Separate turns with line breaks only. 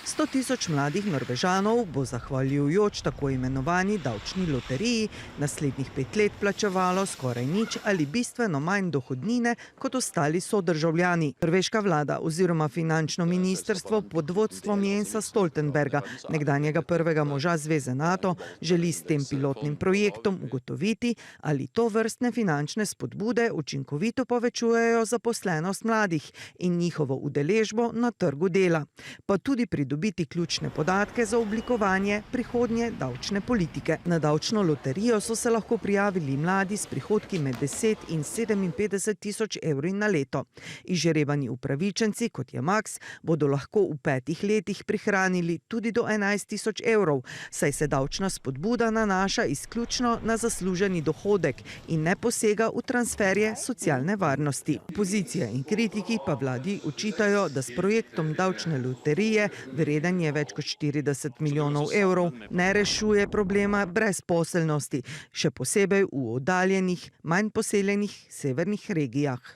100 000 mladih Norvežanov bo zahvaljujoč tako imenovani davčni loteriji naslednjih 5 let plačevalo skoraj nič ali bistveno manj dohodnine kot ostali sodržavljani. Norveška vlada oziroma finančno ministrstvo pod vodstvom Jensa Stoltenberga, nekdanjega prvega moža zveze NATO, želi s tem pilotnim projektom ugotoviti, ali to vrstne finančne spodbude učinkovito povečujejo zaposlenost mladih in njihovo udeležbo na trgu dela, pa tudi pridobiti ključne podatke za oblikovanje prihodnje davčne politike. Na davčno loterijo so se lahko prijavili mladi s prihodki med 10 in 57 000 evri na leto. Izžrebani upravičenci, kot je Max, bodo lahko v 5 letih prihranili tudi do 11 000 evrov, saj se davčna spodbuda nanaša izključno na zasluženi dohodek in ne posega v transferje socialne varnosti. Opozicija in kritiki pa vladi očitajo, da s projektom davčne loterije, vreden je več kot 40 milijonov evrov, ne rešuje problema brezposelnosti, še posebej v oddaljenih, manj poseljenih severnih regijah.